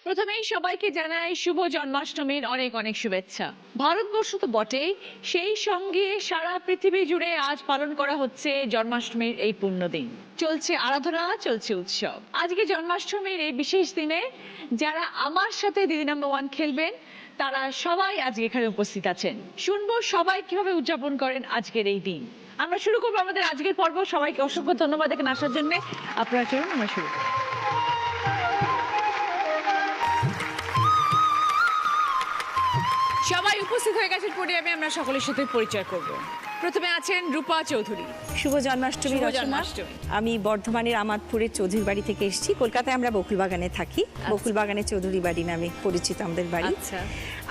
প্রথমেই সবাইকে জানাই শুভ জন্মাষ্টমীর অনেক অনেক শুভেচ্ছা। ভারতবর্ষ তো বটেই, সেই সঙ্গে সারা পৃথিবী জুড়ে আজ পালন করা হচ্ছে জন্মাষ্টমীর এই পূর্ণ দিন। চলছে আরাধনা, চলছে উৎসব। আজকে জন্মাষ্টমীর এই বিশেষ দিনে যারা আমার সাথে দিদি নাম্বার ওয়ান খেলবেন তারা সবাই আজকে এখানে উপস্থিত আছেন। শুনবো সবাই কিভাবে উদযাপন করেন আজকের এই দিন। আমরা শুরু করবো আমাদের আজকের পর্ব। সবাইকে অসংখ্য ধন্যবাদ এখানে আসার জন্য। আপনারা চলুন, আমরা শুরু করি। সবাই উপস্থিত হয়ে গেছেন পোডিয়ামে, আমরা সকলের সাথে পরিচয় করব। প্রথমে আছেন রূপা চৌধুরী। শুভ জন্মাষ্টমী শুভ রচনা। জন্মাষ্টমী। আমি বর্ধমানের আমাদপুরের চৌধুরী বাড়ি থেকে এসেছি। কলকাতায় আমরা বকুলবাগানে থাকি। বকুলবাগানের চৌধুরী বাড়ি নামে পরিচিত আমাদের বাড়ি। আচ্ছা।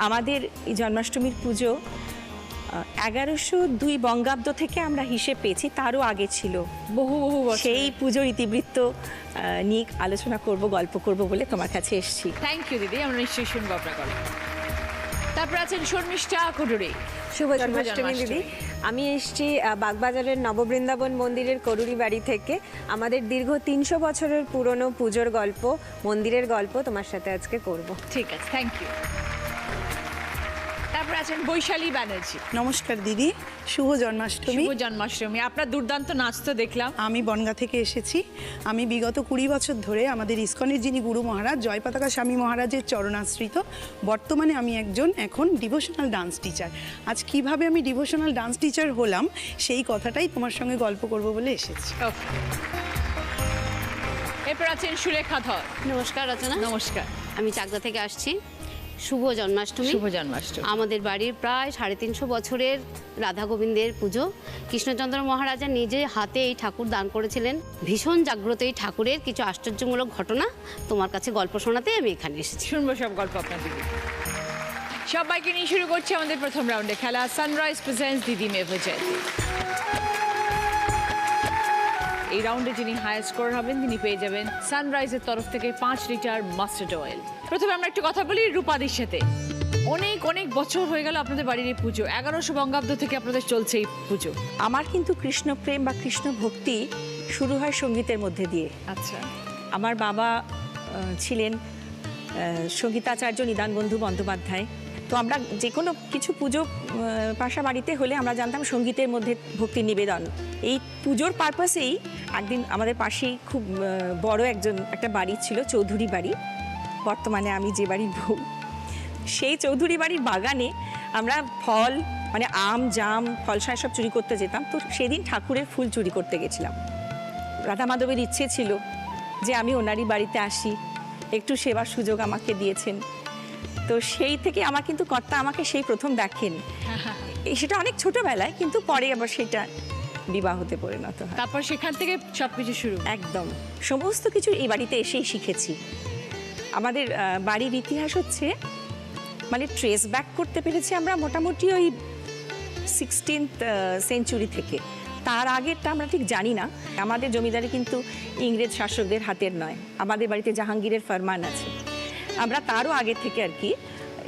আমাদের এই জন্মাষ্টমীর পুজো 1102 বঙ্গাব্দ থেকে আমরা হিসেব পেয়েছি, তারও আগে ছিল। বহু বহু বছর। সেই পুজোর ইতিবৃত্ত নিয়ে আলোচনা করব, গল্প করব বলে তোমার কাছে এসেছি। থ্যাংক ইউ দিদি, আমরা নিশ্চয়ই শুনবো আপনার গল্প। তারপর আছেন শর্মিষ্ঠা কুডুরি। শুভ জন্মাষ্টমী দিদি। আমি এসেছি বাগবাজারের নববৃন্দাবন মন্দিরের করুরি বাড়ি থেকে। আমাদের দীর্ঘ 300 বছরের পুরনো পুজোর গল্প, মন্দিরের গল্প তোমার সাথে আজকে করব। ঠিক আছে, থ্যাংক ইউ। তারপর আছেন বৈশালী ব্যানার্জি। নমস্কার দিদি, শুভ জন্মাষ্টমী। শুভ জন্মাষ্টমী। আপনার দুর্দান্ত নাচ তো দেখলাম। আমি বনগাঁ থেকে এসেছি। আমি বিগত 20 বছর ধরে আমাদের ইসকনের যিনি গুরু মহারাজ জয়পতাকা স্বামী মহারাজের চরণাশ্রিত। বর্তমানে আমি এখন ডিভোশনাল ডান্স টিচার। আজ কিভাবে আমি ডিভোশনাল ডান্স টিচার হলাম সেই কথাটাই তোমার সঙ্গে গল্প করব বলে এসেছি। এরপর আছেন সুলেখা ধর। নমস্কার রচনা। নমস্কার। আমি চাকদা থেকে আসছি। শুভ জন্মাষ্টমী। শুভ জন্মাষ্টমী। আমাদের বাড়ির প্রায় 350 বছরের রাধা গোবিন্দের পুজো। কৃষ্ণচন্দ্র মহারাজা নিজে হাতে এই ঠাকুর দান করেছিলেন। ভীষণ জাগ্রত এই ঠাকুরের কিছু আশ্চর্যমূলক ঘটনা তোমার কাছে গল্প শোনাতে আমি এখানে এসেছি। শুনবো সব গল্প আপনার দিদি। সবাইকে নিয়ে শুরু করছি আমাদের প্রথম রাউন্ডে খেলা সানরাইজ প্রেজেন্টস দিদি মেভো জয়তী। এই রাউন্ডে যিনি হাই স্কোর হবেন তিনি পেয়ে যাবেন সানরাইজের তরফ থেকে 5 লিটার মাস্টার্ড অয়েল। প্রথমে আমরা একটু কথা বলি রূপাদির সাথে। অনেক অনেক বছর হয়ে গেল আপনাদের বাড়ির এই পুজো। 1100 বঙ্গাব্দ থেকে আপনাদের চলছে এই পুজো। আমার কিন্তু কৃষ্ণ প্রেম বা কৃষ্ণ ভক্তি শুরু হয় সঙ্গীতের মধ্যে দিয়ে। আচ্ছা। আমার বাবা ছিলেন সঙ্গীতাচার্য নিদান বন্ধু বন্দ্যোপাধ্যায়। তো আমরা যে কোনো কিছু পুজো পাশা বাড়িতে হলে আমরা জানতাম সঙ্গীতের মধ্যে ভক্তি নিবেদন। এই পুজোর পারপাসেই একদিন আমাদের পাশেই খুব বড় একটা বাড়ি ছিল, চৌধুরী বাড়ি। বর্তমানে আমি যে বাড়ির বউ, সেই চৌধুরী বাড়ির বাগানে আমরা ফল মানে আম জাম ফলসায় সব চুরি করতে যেতাম। তো সেদিন ঠাকুরের ফুল চুরি করতে গেছিলাম। রাধা মাধবের ইচ্ছে ছিল যে আমি ওনারই বাড়িতে আসি, একটু সেবার সুযোগ আমাকে দিয়েছেন। তো সেই থেকে আমার কিন্তু কর্তা আমাকে সেই প্রথম দেখেন। সেটা অনেক ছোটবেলায়, কিন্তু পরে আবার সেটা বিবাহতে পরিণত হয়। তারপর সেখান থেকে সবকিছু শুরু। একদম সমস্ত কিছু এই বাড়িতে এসেই শিখেছি। আমাদের বাড়ির ইতিহাস হচ্ছে মানে ট্রেস ব্যাক করতে পেরেছি আমরা মোটামুটি ওই 16th সেঞ্চুরি থেকে। তার আগেরটা আমরা ঠিক জানি না। আমাদের জমিদারি কিন্তু ইংরেজ শাসকদের হাতের নয়, আমাদের বাড়িতে জাহাঙ্গীরের ফরমান আছে। আমরা তারও আগে থেকে আর কি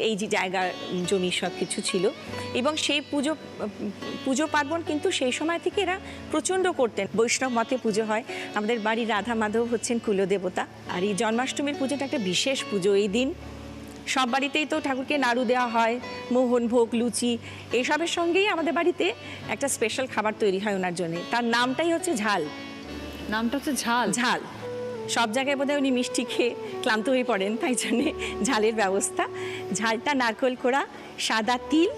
এই যে জায়গা জমি সব কিছু ছিল। এবং সেই পুজো পার্বণ কিন্তু সেই সময় থেকে এরা প্রচণ্ড করতেন। বৈষ্ণব মতে পুজো হয়। আমাদের বাড়ির রাধা মাধব হচ্ছেন কুলদেবতা। আর এই জন্মাষ্টমীর পুজোটা একটা বিশেষ পুজো। এই দিন সব বাড়িতেই তো ঠাকুরকে নাড়ু দেওয়া হয়, মোহন ভোগ লুচি এইসবের সঙ্গেই আমাদের বাড়িতে একটা স্পেশাল খাবার তৈরি হয় ওনার জন্যে। তার নামটাই হচ্ছে ঝাল। নামটা হচ্ছে ঝাল। ঝাল। সব জায়গায় বোধহয় উনি মিষ্টি খেয়ে ক্লান্ত হয়ে পড়েন, তাই জন্যে ঝালের ব্যবস্থা। ঝালটা নারকেল কোড়া, সাদা তিল,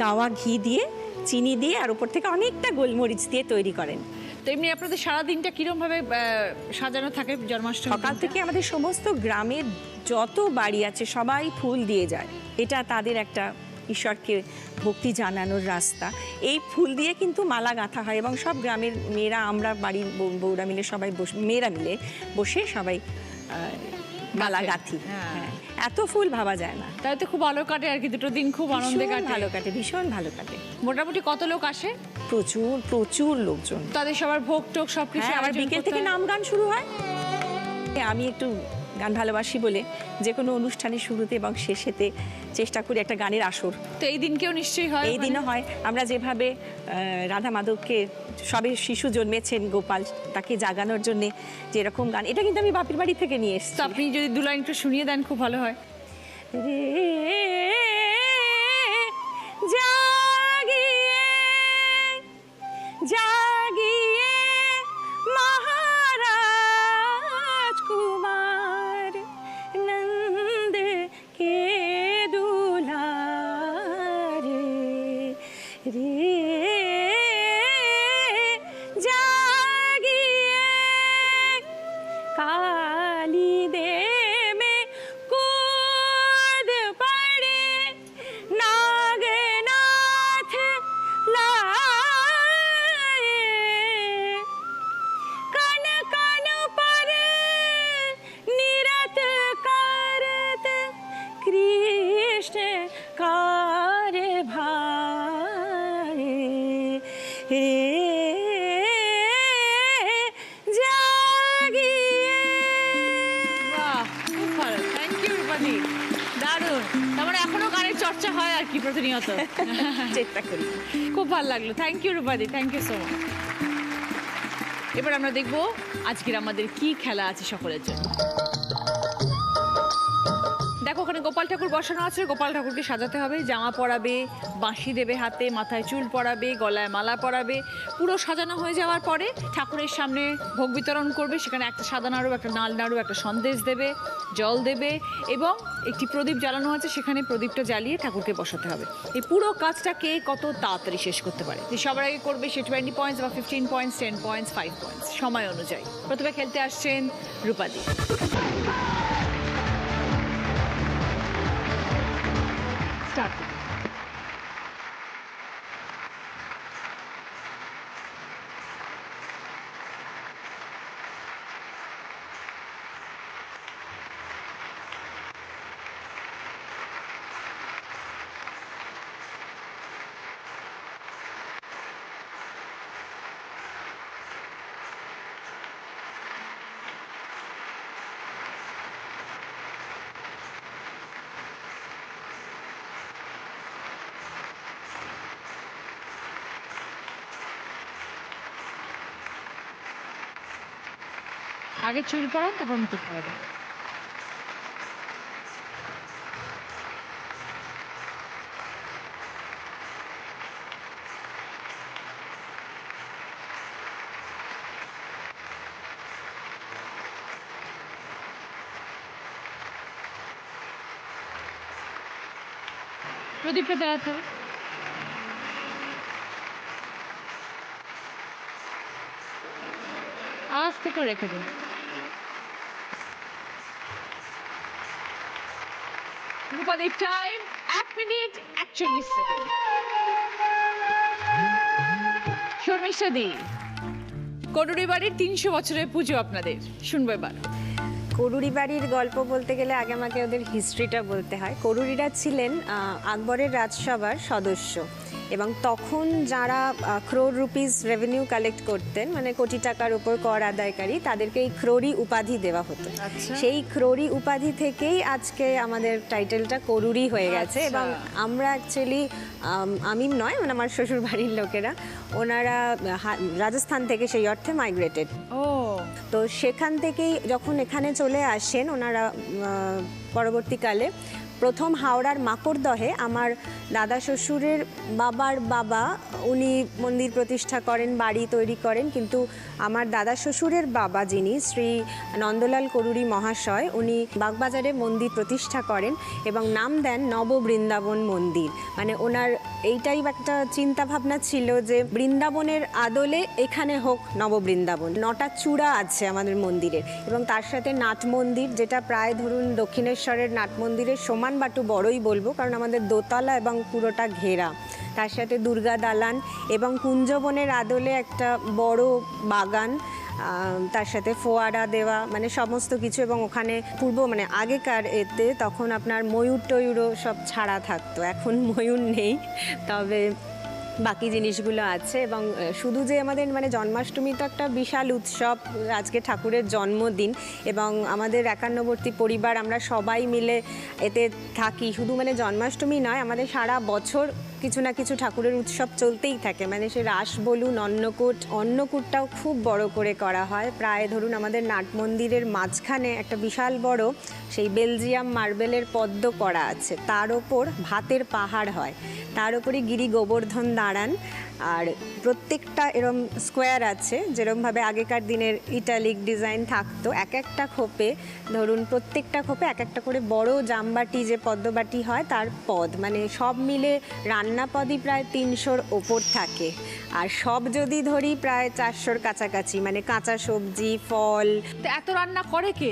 গাওয়া ঘি দিয়ে, চিনি দিয়ে আর উপর থেকে অনেকটা গোলমরিচ দিয়ে তৈরি করেন। তো এমনি আপনাদের সারা দিনটা কিরম ভাবে সাজানো থাকে জন্মাষ্টমী? সকাল থেকে আমাদের সমস্ত গ্রামের যত বাড়ি আছে সবাই ফুল দিয়ে যায়। এটা তাদের একটা ঈশ্বরকে ভক্তি জানানোর রাস্তা। এই ফুল দিয়ে কিন্তু মালা গাঁথা হয় এবং সব গ্রামের মেয়েরা, আমরা বাড়ির বউরা মিলে সবাই মেয়েরা মিলে বসে সবাই মালা গাঁথি। হ্যাঁ, এত ফুল ভাবা যায় না। তাই তো খুব ভালো কাটে আর কি, দুটো দিন খুব আনন্দে কাটে। ভালো কাটে, ভীষণ ভালো কাটে। মোটামুটি কত লোক আসে? প্রচুর প্রচুর লোকজন। তাদের সবার ভোগ টোক সবকিছু। আবার বিকেল থেকে নাম গান শুরু হয়। আমি একটু গান ভালোবাসি বলে যে কোনো অনুষ্ঠানের শুরুতে এবং শেষেতে চেষ্টা করি একটা গানের আসর। তো এই দিনকেও নিশ্চয়ই হয় এই দিনও হয়। আমরা যেভাবে রাধা মাধবকে সবে শিশু জন্মেছেন গোপাল তাকে জাগানোর জন্য যেরকম গান, এটা কিন্তু আমি বাপের বাড়ি থেকে নিয়ে তো এসেছি। আপনি যদি দু লাইন একটু শুনিয়ে দেন খুব ভালো হয়। রে জাগিয়ে জাগিয়ে মহারাজ কুমার নন্দ কে দুলারে রে জাগিয়ে काली दे में कूद पड़े नागनाथ लाए कन कन पर निरत करत कृष्ण कार भाए रे বাহ, খুব ভালো, থ্যাংক ইউ রূপাদি, দারুণ। তার মানে এখনো গানের চর্চা হয় আর কি প্রতিনিয়ত। চেষ্টা করি। খুব ভালো লাগলো, থ্যাংক ইউ রূপাদি, থ্যাংক ইউ সো মাচ। এবার আমরা দেখবো আজকের আমাদের কি খেলা আছে সকলের জন্য। দেখো ওখানে গোপাল ঠাকুর বসানো আছে, গোপাল ঠাকুরকে সাজাতে হবে, জামা পরাবে, বাঁশি দেবে হাতে, মাথায় চুল পরাবে, গলায় মালা পরাবে। পুরো সাজানো হয়ে যাওয়ার পরে ঠাকুরের সামনে ভোগ বিতরণ করবে, সেখানে একটা সাদা নাড়ু, একটা নাল নাড়ু, একটা সন্দেশ দেবে, জল দেবে এবং একটি প্রদীপ জ্বালানো আছে, সেখানে প্রদীপটা জ্বালিয়ে ঠাকুরকে বসাতে হবে। এই পুরো কাজটা কে কত তাড়াতাড়ি শেষ করতে পারে, যে সবার আগে করবে সে 20 পয়েন্টস বা 15 পয়েন্টস, 10 পয়েন্টস, 5 পয়েন্টস সময় অনুযায়ী। প্রথমে খেলতে আসছেন রূপাদি। স্টার্ট। আগে চুল পরান, তারপর মুকুট পরাবেন। প্রদীপটা জ্বালাতে হবে। আস্তে করে রেখে দিন। রূপাদি টাইম 1 মিনিট 41 সেকেন্ড। শর্মিষ্ঠা দি, করুরি বাড়ির 300 বছরের পুজো আপনাদের, শুনবো এবার। করুরি বাড়ির গল্প বলতে গেলে আগে আমাকে ওদের হিস্ট্রিটা বলতে হয়। করুরিরা ছিলেন আকবরের রাজসভার সদস্য এবং তখন যারা ক্রোর রুপিস রেভিনিউ কালেক্ট করতেন, মানে কোটি টাকার উপর কর আদায়কারী, তাদেরকে এই ক্রোরি উপাধি দেওয়া হতো। সেই ক্রোরি উপাধি থেকেই আজকে আমাদের টাইটেলটা করুরি হয়ে গেছে। এবং আমরা অ্যাকচুয়ালি আমি নয়, মানে আমার শ্বশুর বাড়ির লোকেরা, ওনারা রাজস্থান থেকে সেই অর্থে মাইগ্রেটেড। ও, তো সেখান থেকেই যখন এখানে চলে আসেন ওনারা পরবর্তীকালে প্রথম হাওড়ার মাকড়দহে আমার দাদা শ্বশুরের বাবার বাবা উনি মন্দির প্রতিষ্ঠা করেন, বাড়ি তৈরি করেন, কিন্তু আমার দাদা শ্বশুরের বাবা যিনি শ্রী নন্দলাল করুরি মহাশয়, উনি বাগবাজারে মন্দির প্রতিষ্ঠা করেন এবং নাম দেন নববৃন্দাবন মন্দির। মানে ওনার এইটাই একটা চিন্তা ভাবনা ছিল যে বৃন্দাবনের আদলে এখানে হোক নববৃন্দাবন। 9টা চূড়া আছে আমাদের মন্দিরের এবং তার সাথে নাট মন্দির, যেটা প্রায় ধরুন দক্ষিণেশ্বরের নাট মন্দিরের সমান বাটু বড়ই বলবো, কারণ আমাদের দোতলা এবং পুরোটা ঘেরা। তার সাথে দুর্গা দালান এবং কুঞ্জবনের আদলে একটা বড় বাগান, তার সাথে ফোয়ারা দেওয়া, মানে সমস্ত কিছু। এবং ওখানে পূর্ব মানে আগেকার এতে তখন আপনার ময়ূর টয়ূরও সব ছাড়া থাকতো, এখন ময়ূর নেই, তবে বাকি জিনিসগুলো আছে। এবং শুধু যে আমাদের মানে জন্মাষ্টমী তো একটা বিশাল উৎসব, আজকে ঠাকুরের জন্মদিন, এবং আমাদের একান্নবর্তী পরিবার আমরা সবাই মিলে এতে থাকি। শুধু মানে জন্মাষ্টমী নয়, আমাদের সারা বছর কিছু না কিছু ঠাকুরের উৎসব চলতেই থাকে। মানে সে রাস বলুন, অন্নকূটটাও খুব বড় করে করা হয়। প্রায় ধরুন আমাদের নাট মন্দিরের মাঝখানে একটা বিশাল বড় সেই বেলজিয়াম মার্বেলের পদ্ম করা আছে, তার ওপর ভাতের পাহাড় হয়, তার উপরে গিরি গোবর্ধন দাঁড়ান। আর প্রত্যেকটা এরম স্কোয়ার আছে, যেরমভাবে আগেকার দিনের ইটালিক ডিজাইন থাকতো, এক একটা খোপে ধরুন প্রত্যেকটা খোপে এক একটা করে বড় জামবাটি, যে পদ্মবাটি হয় তার পদ, মানে সব মিলে রান্না পদই প্রায় 300-র ওপর থাকে। আর সব যদি ধরি প্রায় 400-র কাছাকাছি, মানে কাঁচা সবজি, ফল। তো এত রান্না করে কে?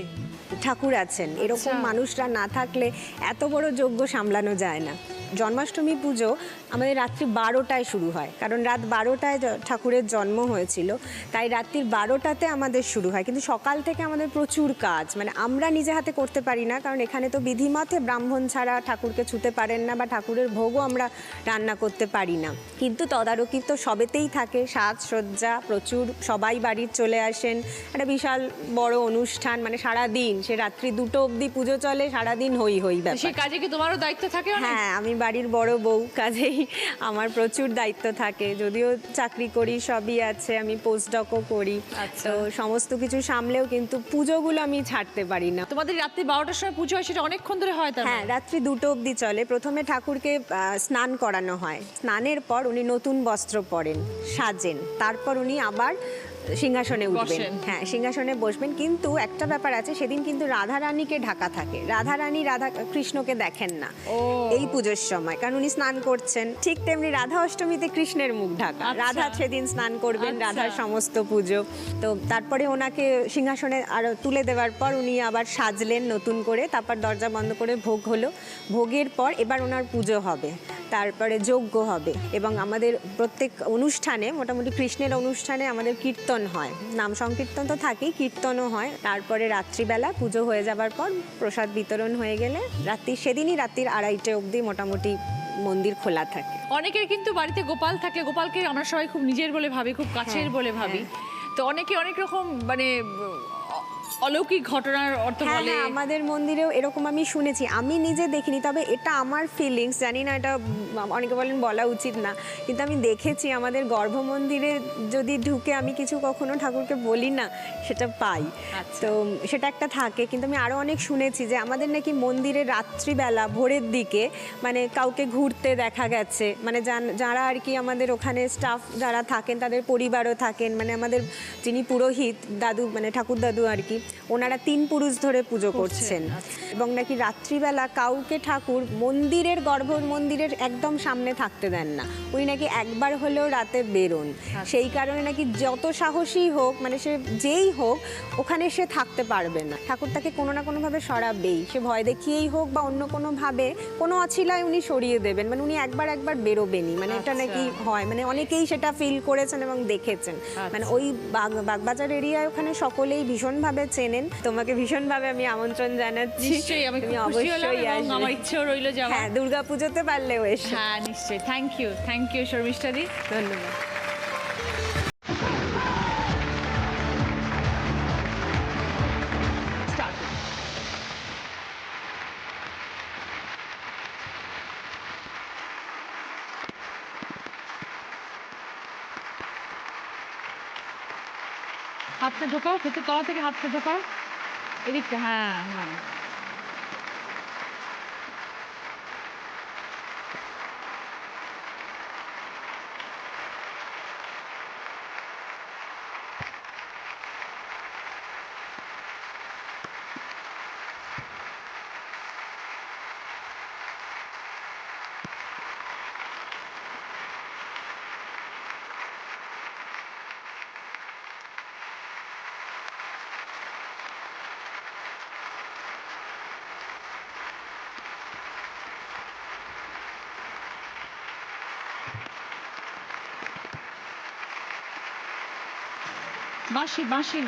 ঠাকুর আছেন, এরকম আচ্ছা। মানুষরা না থাকলে এত বড় যজ্ঞ সামলানো যায় না। জন্মাষ্টমী পুজো আমাদের রাত্রি 12টায় শুরু হয়, কারণ রাত 12টায় ঠাকুরের জন্ম হয়েছিল, তাই রাত্রির 12টাতে আমাদের শুরু হয়। কিন্তু সকাল থেকে আমাদের প্রচুর কাজ, মানে আমরা নিজে হাতে করতে পারি না, কারণ এখানে তো বিধিমতে ব্রাহ্মণ ছাড়া ঠাকুরকে ছুতে পারেন না, বা ঠাকুরের ভোগও আমরা রান্না করতে পারি না। কিন্তু তদারকি তো সবেতেই থাকে, সাজসজ্জা প্রচুর, সবাই বাড়ির চলে আসেন, একটা বিশাল বড় অনুষ্ঠান, মানে সারাদিন, সে রাত্রি 2টো অবধি পুজো চলে, সারাদিন হই হই সেই ব্যাপার। কাজে কি তোমারও দায়িত্ব থাকে অনেক? হ্যাঁ, আমি বাড়ির বড় বউ, কাজেই আমার প্রচুর দায়িত্ব থাকে। যদিও চাকরি করি, সবই আছে, আমি পোস্টডকও করি, আচ্ছা। তো সমস্ত কিছু সামলেও কিন্তু পুজোগুলো আমি ছাড়তে পারি না। তোমাদের রাত্রি 12টার সময় পুজো হয়, সেটা অনেকক্ষণ ধরে হয় তার হ্যাঁ, মানে? রাত্রি 2টো অবধি চলে। প্রথমে ঠাকুরকে স্নান করানো হয়, স্নানের পর উনি নতুন বস্ত্র পরেন, সাজেন, তারপর উনি আবার সিংহাসনে উঠবেন। বসেন। হ্যাঁ, সিংহাসনে বসবেন। কিন্তু একটা ব্যাপার আছে, সেদিন কিন্তু রাধা রানীকে ঢাকা থাকে, রাধা কৃষ্ণকে দেখেন না ও। এই পুজোর সময়, কারণ উনি স্নান করছেন। ঠিক তেমনি রাধা অষ্টমীতে কৃষ্ণের মুখ ঢাকা, আচ্ছা। রাধা সেদিন স্নান করবেন, আচ্ছা। রাধার সমস্ত পুজো। তো তারপরে ওনাকে সিংহাসনে আর তুলে দেওয়ার পর উনি আবার সাজলেন নতুন করে, তারপর দরজা বন্ধ করে ভোগ হলো, ভোগের পর এবার ওনার পুজো হবে, তারপরে যজ্ঞ হবে। এবং আমাদের প্রত্যেক অনুষ্ঠানে, মোটামুটি কৃষ্ণের অনুষ্ঠানে আমাদের কীর্তন হয়, নাম সংকীর্তন তো থাকেই, কীর্তনও হয়। তারপরে রাত্রিবেলা পুজো হয়ে যাবার পর প্রসাদ বিতরণ হয়ে গেলে সেদিনই রাত্রির 2:30 অবধি মোটামুটি মন্দির খোলা থাকে। অনেকের কিন্তু বাড়িতে গোপাল থাকে, গোপালকে আমরা সবাই খুব নিজের বলে ভাবি, খুব কাছের হ্যাঁ, বলে ভাবি। তো অনেকে অনেক রকম মানে অলৌকিক ঘটনার অর্থ হ্যাঁ বলে। হ্যাঁ, আমাদের মন্দিরেও এরকম আমি শুনেছি, আমি নিজে দেখিনি, তবে এটা আমার ফিলিংস, জানি না এটা অনেকে বলেন বলা উচিত না, কিন্তু আমি দেখেছি আমাদের গর্ভ মন্দিরে যদি ঢুকে আমি কিছু কখনো ঠাকুরকে বলি না, সেটা পাই। আচ্ছা। তো সেটা একটা থাকে। কিন্তু আমি আরও অনেক শুনেছি যে আমাদের নাকি মন্দিরে রাত্রিবেলা ভোরের দিকে মানে কাউকে ঘুরতে দেখা গেছে, মানে যারা আর কি আমাদের ওখানে স্টাফ যারা থাকেন, তাদের পরিবারও থাকেন, মানে আমাদের যিনি পুরোহিত দাদু, মানে ঠাকুর দাদু আর কি, ওনারা 3 পুরুষ ধরে পুজো করছেন। এবং নাকি রাত্রিবেলা কাউকে ঠাকুর মন্দিরের একদম সামনে থাকতে দেন না, উনি নাকি একবার হলেও রাতে বেরোন। সেই কারণে নাকি যত সাহসী হোক, মানে সে যেই হোক, ওখানে সে থাকতে পারবে না, ঠাকুর তাকে কোনো না কোনোভাবে সরাবেই, সে ভয় দেখিয়েই হোক বা অন্য কোনোভাবে, কোনো অছিলায় উনি সরিয়ে দেবেন, মানে উনি একবার বেরোবেনই, মানে এটা নাকি হয়, মানে অনেকেই সেটা ফিল করেছেন এবং দেখেছেন। মানে ওই বাগবাজার এরিয়ায় ওখানে সকলেই ভীষণভাবে চেনেন। তোমাকে ভীষণভাবে আমি আমন্ত্রণ জানাচ্ছি। নিশ্চয়ই, আমি তুমি খুব খুশি হলাম অবশ্যই এবং আসবে। আমার ইচ্ছেও রইল যাওয়ার। হ্যাঁ, দুর্গাপুজোতে পারলেও এসো। হ্যাঁ নিশ্চয়ই, থ্যাংক ইউ শর্মিষ্ঠা দি, ধন্যবাদ। স্টার্ট। হাতটা ঢোকাও, ভেতর তলা থেকে হাতটা ঢোকাও, এদিকটা। হ্যাঁ হ্যাঁ। বাঁশি বাঁশি।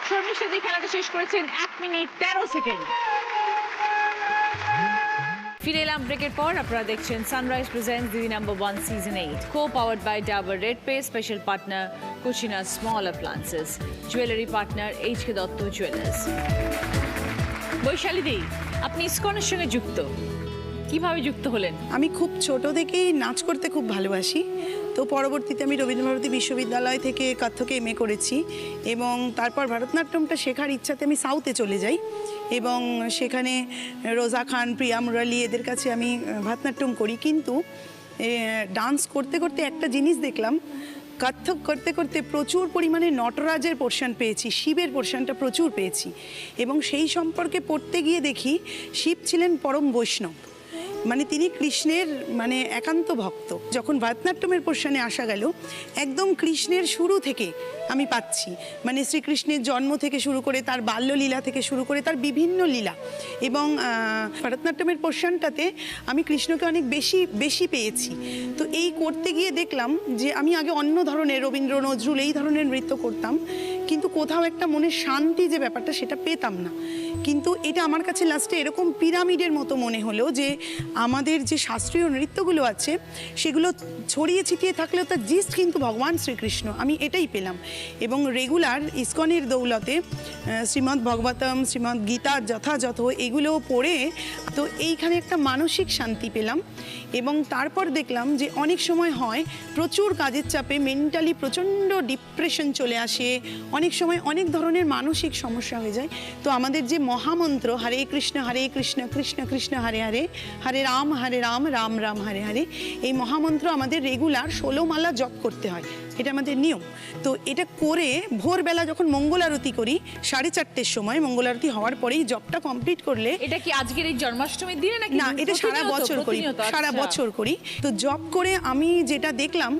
শর্মিষ্ঠা দি খেলাটা শেষ করেছেন 1 মিনিট 13 সেকেন্ড। ফিরে এলাম ব্রেকের পর। আপনারা দেখছেন সানরাইজ প্রেজেন্টস দিদি number 1 season 8, co-powered by Dabur Red Pay, special partner Cucina Small Appliances, jewelry partner HK Dotto Jewelers। Baishali di, আপনি ইসকনের সঙ্গে যুক্ত, কিভাবে যুক্ত হলেন? আমি খুব ছোট থেকেই নাচ করতে খুব ভালোবাসি। তো পরবর্তীতে আমি রবীন্দ্রভারতী বিশ্ববিদ্যালয় থেকে কত্থকে MA করেছি এবং তারপর ভারতনাট্যমটা শেখার ইচ্ছাতে আমি সাউথে চলে যাই এবং সেখানে রোজা খান, প্রিয়া মুরালি এদের কাছে আমি ভারতনাট্যম করি। কিন্তু ডান্স করতে করতে একটা জিনিস দেখলাম, কত্থক করতে করতে প্রচুর পরিমাণে নটরাজের পোর্শন পেয়েছি, শিবের পোর্শনটা প্রচুর পেয়েছি এবং সেই সম্পর্কে পড়তে গিয়ে দেখি শিব ছিলেন পরম বৈষ্ণব, মানে তিনি কৃষ্ণের মানে একান্ত ভক্ত। যখন ভারতনাট্যমের পোর্শনে আসা গেল, একদম কৃষ্ণের শুরু থেকে আমি পাচ্ছি, মানে শ্রীকৃষ্ণের জন্ম থেকে শুরু করে তার বাল্যলীলা থেকে শুরু করে তার বিভিন্ন লীলা এবং ভারতনাট্যমের পোর্শনটাতে আমি কৃষ্ণকে অনেক বেশি পেয়েছি। তো এই করতে গিয়ে দেখলাম যে আমি আগে অন্য ধরনের রবীন্দ্র, নজরুল এই ধরনের নৃত্য করতাম, কিন্তু কোথাও একটা মনের শান্তি যে ব্যাপারটা সেটা পেতাম না। কিন্তু এটা আমার কাছে লাস্টে এরকম পিরামিডের মতো মনে হলো যে আমাদের যে শাস্ত্রীয় নৃত্যগুলো আছে সেগুলো ছড়িয়ে ছিটিয়ে থাকলেও তার জিস্ট কিন্তু ভগবান শ্রীকৃষ্ণ, আমি এটাই পেলাম। এবং রেগুলার ইসকনের দৌলতে শ্রীমদ্ ভগবতম, শ্রীমদ্ গীতা যথাযথ এগুলো পড়ে তো এইখানে একটা মানসিক শান্তি পেলাম। এবং তারপর দেখলাম যে অনেক সময় হয় প্রচুর কাজের চাপে মেন্টালি প্রচণ্ড ডিপ্রেশন চলে আসে, অনেক সময় অনেক ধরনের মানসিক সমস্যা হয়ে যায়। তো আমাদের যে মহামন্ত্র হরে কৃষ্ণ কৃষ্ণ কৃষ্ণ হরে হরে, হরে রাম রাম রাম হরে হরে, এই মহামন্ত্র আমাদের রেগুলার 16 মালা জপ করতে হয়, এটা আমাদের নিয়ম। তো এটা করে ভোরবেলা যখন মঙ্গল আরতি করি 4:30 সময়, মঙ্গল আরতি হওয়ার পরেই জপটা কমপ্লিট করলে, এটা কি আজকের এই জন্মাষ্টমীর দিনে নাকি? না, এটা সারা বছর করি, সারা বছর করি। তো জব করে আমি যেটা দেখলাম,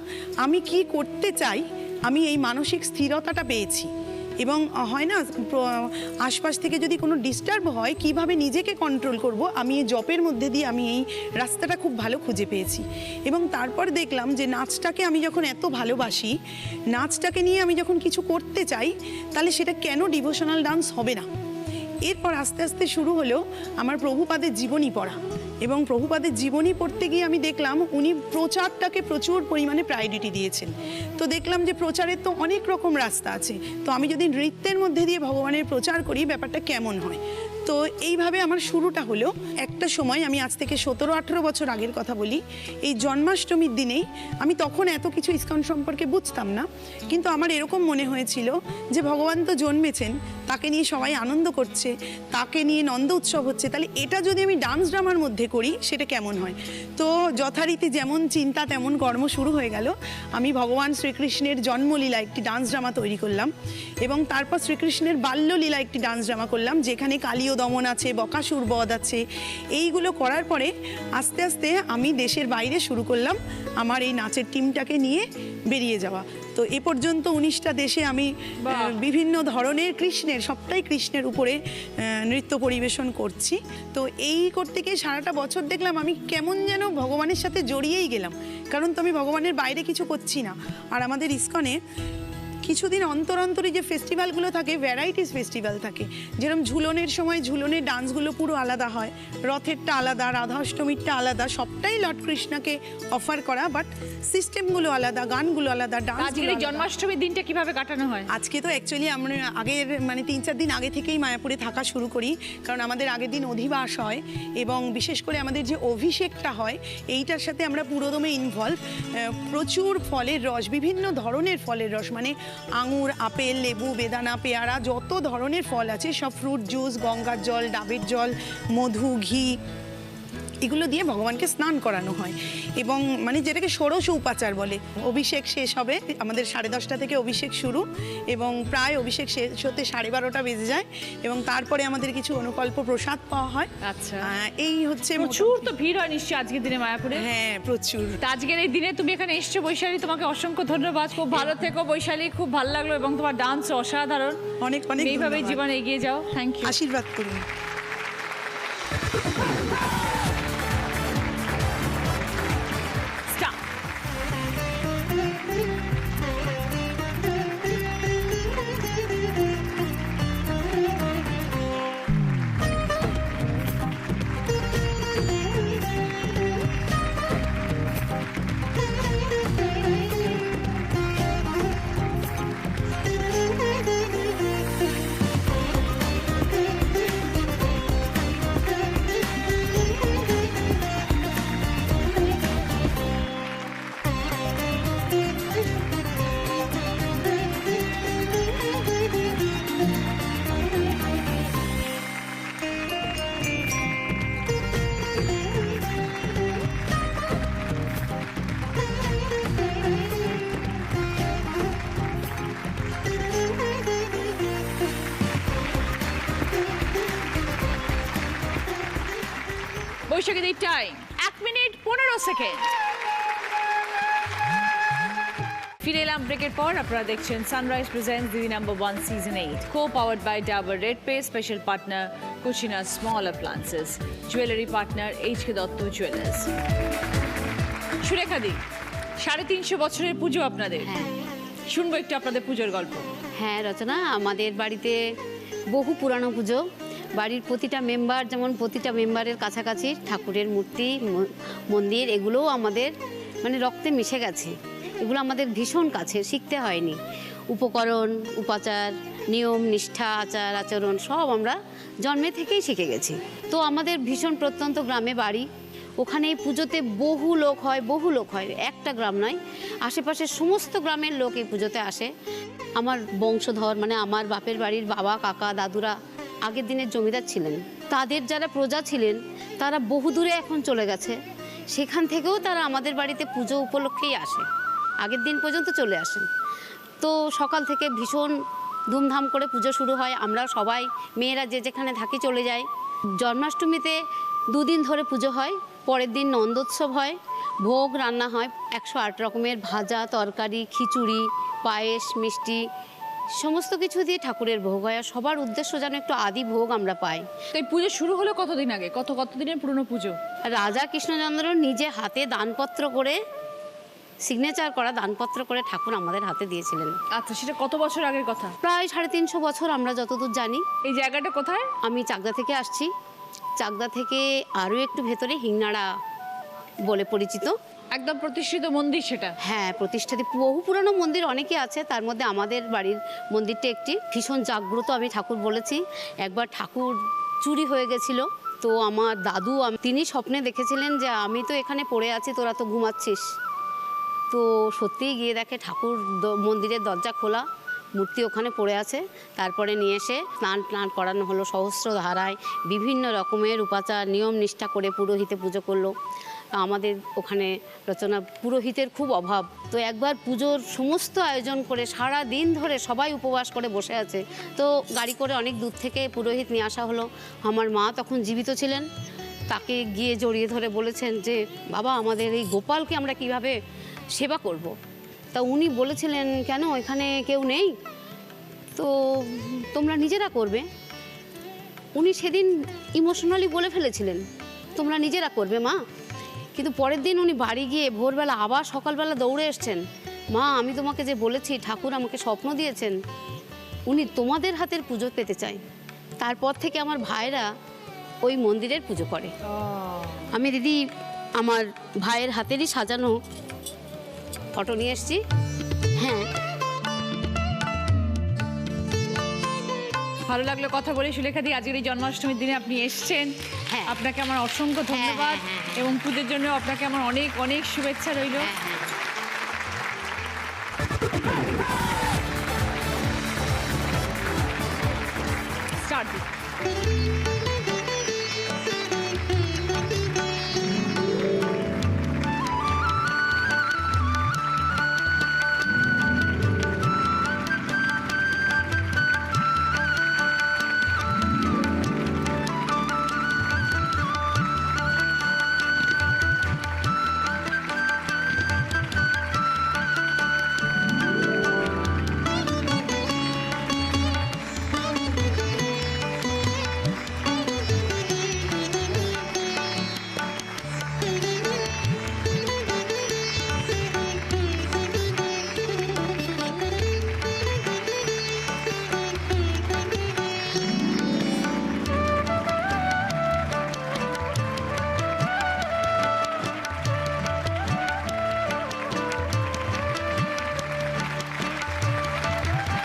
আমি কি করতে চাই আমি এই মানসিক স্থিরতাটা পেয়েছি। এবং হয় না আশপাশ থেকে যদি কোনো ডিস্টার্ব হয় কিভাবে নিজেকে কন্ট্রোল করব, আমি এই জপের মধ্যে দিয়ে আমি এই রাস্তাটা খুব ভালো খুঁজে পেয়েছি। এবং তারপর দেখলাম যে নাচটাকে আমি যখন এত ভালোবাসি, নাচটাকে নিয়ে আমি যখন কিছু করতে চাই, তাহলে সেটা কেন ডিভোশনাল ডান্স হবে না। এরপর আস্তে আস্তে শুরু হলো আমার প্রভুপাদের জীবনী পড়া এবং প্রভুপাদের জীবনী পড়তে গিয়ে আমি দেখলাম উনি প্রচারটাকে প্রচুর পরিমাণে প্রায়োরিটি দিয়েছেন। তো দেখলাম যে প্রচারের তো অনেক রকম রাস্তা আছে, তো আমি যদি নৃত্যের মধ্যে দিয়ে ভগবানের প্রচার করি ব্যাপারটা কেমন হয়। তো এইভাবে আমার শুরুটা হলো। একটা সময়, আমি আজ থেকে 17-18 বছর আগের কথা বলি, এই জন্মাষ্টমীর দিনেই আমি তখন এত কিছু ইসকন সম্পর্কে বুঝতাম না, কিন্তু আমার এরকম মনে হয়েছিল যে ভগবান তো জন্মেছেন, তাকে নিয়ে সবাই আনন্দ করছে, তাকে নিয়ে নন্দ উৎসব হচ্ছে, তাহলে এটা যদি আমি ডান্স ড্রামার মধ্যে করি সেটা কেমন হয়। তো যথারীতি যেমন চিন্তা তেমন কর্ম শুরু হয়ে গেল। আমি ভগবান শ্রীকৃষ্ণের জন্মলীলা একটি ডান্স ড্রামা তৈরি করলাম এবং তারপর শ্রীকৃষ্ণের বাল্যলীলা একটি ডান্স ড্রামা করলাম, যেখানে কালীয় দমন আছে, বকাসুর বধ আছে। এইগুলো করার পরে আস্তে আস্তে আমি দেশের বাইরে শুরু করলাম আমার এই নাচের টিমটাকে নিয়ে বেরিয়ে যাওয়া। তো এ পর্যন্ত 19টা দেশে আমি বিভিন্ন ধরনের কৃষ্ণের, সবটাই কৃষ্ণের উপরে নৃত্য পরিবেশন করছি। তো এই করতে গিয়ে সারাটা বছর দেখলাম আমি কেমন যেন ভগবানের সাথে জড়িয়েই গেলাম, কারণ তো আমি ভগবানের বাইরে কিছু করছি না। আর আমাদের ইসকনে কিছুদিন অন্তর অন্তরে যে ফেস্টিভ্যালগুলো থাকে, ভ্যারাইটিস ফেস্টিভ্যাল থাকে, যেরকম ঝুলনের সময় ঝুলনের ডান্সগুলো পুরো আলাদা হয়, রথেরটা আলাদা, রাধাষ্টমীরটা আলাদা, সবটাই লর্ড কৃষ্ণকে অফার করা, বাট সিস্টেমগুলো আলাদা, গানগুলো আলাদা, আজকের এই জন্মাষ্টমীর দিনটা কিভাবে কাটানো হয়? আজকে তো অ্যাকচুয়ালি আমরা আগের 3-4 দিন আগে থেকেই মায়াপুরে থাকা শুরু করি, কারণ আমাদের আগের দিন অধিবাস হয় এবং বিশেষ করে আমাদের যে অভিষেকটা হয় এইটার সাথে আমরা পুরোদমে ইনভলভ। প্রচুর ফলের রস, বিভিন্ন ধরনের ফলের রস, মানে আঙুর, আপেল, লেবু, বেদানা, পেয়ারা, যত ধরনের ফল আছে সব, ফ্রুট জুস, গঙ্গার জল, ডাবের জল, মধু, ঘি, এগুলো দিয়ে ভগবানকে স্নান করানো হয় এবং মানে যেটাকে ষোড়শ উপাচার বলে। অভিষেক শেষ হবে আমাদের 10:30 থেকে অভিষেক শুরু এবং প্রায় অভিষেক শেষ হতে 12:30 বেজে যায় এবং তারপরে আমাদের কিছু অনুকল্প প্রসাদ পাওয়া হয়। আচ্ছা, এই হচ্ছে। প্রচুর তো ভিড় হয় নিশ্চয়ই আজকের দিনে মায়াপুরে? হ্যাঁ, প্রচুর। আজকের এই দিনে তুমি এখানে এসছো বৈশালী, তোমাকে অসংখ্য ধন্যবাদ। খুব ভালো থেকো বৈশালী, খুব ভালো লাগলো এবং তোমার ডান্স অসাধারণ। অনেক অনেক এইভাবেই জীবনে এগিয়ে যাও। থ্যাংক ইউ, আশীর্বাদ করুন। বৈশাখীদের টাইম 1 মিনিট 15 সেকেন্ড। ফিরে এলাম ব্রেকের পর। আপনারা দেখছেন সানরাইজ প্রেজেন্টস দিদি number 1 season 8, co-powered by Dabur Red Pay, special partner Cucina Small Appliances, jewelry partner HK Dotto Jewelers। Surekha di, 350 বছরের পুজো আপনাদের। হ্যাঁ শুনবো একটু আপনাদের পুজোর গল্প। হ্যাঁ রচনা, আমাদের বাড়িতে বহু পুরানো পুজো। বাড়ির প্রতিটা মেম্বার, যেমন প্রতিটা মেম্বারের কাছাকাছি ঠাকুরের মূর্তি, মন্দির, এগুলোও আমাদের মানে রক্তে মিশে গেছে। এগুলো আমাদের ভীষণ কাছে, শিখতে হয়নি। উপকরণ, উপাচার, নিয়ম, নিষ্ঠা, আচার আচরণ সব আমরা জন্মে থেকেই শিখে গেছি। তো আমাদের ভীষণ প্রত্যন্ত গ্রামে বাড়ি, ওখানে এই পুজোতে বহু লোক হয়, একটা গ্রাম নয়, আশেপাশের সমস্ত গ্রামের লোক এই পুজোতে আসে। আমার বংশধর মানে আমার বাপের বাড়ির বাবা, কাকা, দাদুরা আগের দিনের জমিদার ছিলেন। তাদের যারা প্রজা ছিলেন তারা বহুদূরে এখন চলে গেছে, সেখান থেকেও তারা আমাদের বাড়িতে পুজো উপলক্ষেই আসে, আগের দিন পর্যন্ত চলে আসেন। তো সকাল থেকে ভীষণ ধুমধাম করে পুজো শুরু হয়। আমরা সবাই মেয়েরা যে যেখানে থাকি চলে যাই। জন্মাষ্টমীতে 2 দিন ধরে পুজো হয়, পরের দিন নন্দোৎসব হয়, ভোগ রান্না হয়, 108 রকমের ভাজা, তরকারি, খিচুড়ি, পায়েস, মিষ্টি সমস্ত কিছু দিয়ে ঠাকুরের ভোগ হয়। আর সবার উদ্দেশ্য যেন একটু আদি ভোগ আমরা পাই। তো এই পুজো শুরু হলো কতদিন আগে? কতদিনের পুরনো পুজো? রাজা কৃষ্ণচন্দ্র নিজে হাতে দানপত্র করে, সিগনেচার করা দানপত্র করে ঠাকুর আমাদের হাতে দিয়েছিলেন। আচ্ছা, সেটা কত বছর আগের কথা? প্রায় 350 বছর আমরা যতদূর জানি। এই জায়গাটা কোথায়? আমি চাকদা থেকে আসছি। চাকদা থেকে আরও একটু ভেতরে হিংনাড়া বলে পরিচিত, একদম প্রতিষ্ঠিত মন্দির সেটা। হ্যাঁ প্রতিষ্ঠাতে বহু পুরানো মন্দির অনেকে আছে, তার মধ্যে আমাদের বাড়ির মন্দিরটা একটি। ভীষণ জাগ্রত আমি ঠাকুর বলেছি। একবার ঠাকুর চুরি হয়ে গেছিল, তো আমার দাদু তিনি স্বপ্নে দেখেছিলেন যে আমি তো এখানে পড়ে আছি, তোরা তো ঘুমাচ্ছিস। তো সত্যিই গিয়ে দেখে ঠাকুর মন্দিরের দরজা খোলা, মূর্তি ওখানে পড়ে আছে। তারপরে নিয়ে এসে স্নান করানো হলো সহস্র ধারায়, বিভিন্ন রকমের উপাচার নিয়ম নিষ্ঠা করে পুরোহিতে পুজো করলো। আমাদের ওখানে রচনা পুরোহিতের খুব অভাব, তো একবার পুজোর সমস্ত আয়োজন করে সারা দিন ধরে সবাই উপবাস করে বসে আছে। তো গাড়ি করে অনেক দূর থেকে পুরোহিত নিয়ে আসা হলো। আমার মা তখন জীবিত ছিলেন, তাকে গিয়ে জড়িয়ে ধরে বলেছেন যে বাবা, আমাদের এই গোপালকে আমরা কিভাবে সেবা করব। তা উনি বলেছিলেন, কেন এখানে কেউ নেই, তো তোমরা নিজেরা করবে। উনি সেদিন ইমোশনালি বলে ফেলেছিলেন, তোমরা নিজেরা করবে মা। কিন্তু পরের দিন উনি বাড়ি গিয়ে ভোরবেলা আবার সকালবেলা দৌড়ে এসছেন, মা আমি তোমাকে যে বলেছি, ঠাকুর আমাকে স্বপ্ন দিয়েছেন, উনি তোমাদের হাতের পুজো পেতে চাই। তারপর থেকে আমার ভাইরা ওই মন্দিরের পুজো করে। আমি দিদি আমার ভাইয়ের হাতেরই সাজানো ফটো নিয়ে এসেছি। হ্যাঁ, ভালো লাগলো কথা বলে সুলেখা দি। আজকের এই জন্মাষ্টমীর দিনে আপনি এসেছেন, হ্যাঁ। আপনাকে আমার অসংখ্য ধন্যবাদ, এবং পুজোর জন্য আপনাকে আমার অনেক অনেক শুভেচ্ছা রইল। স্টার্ট দিন।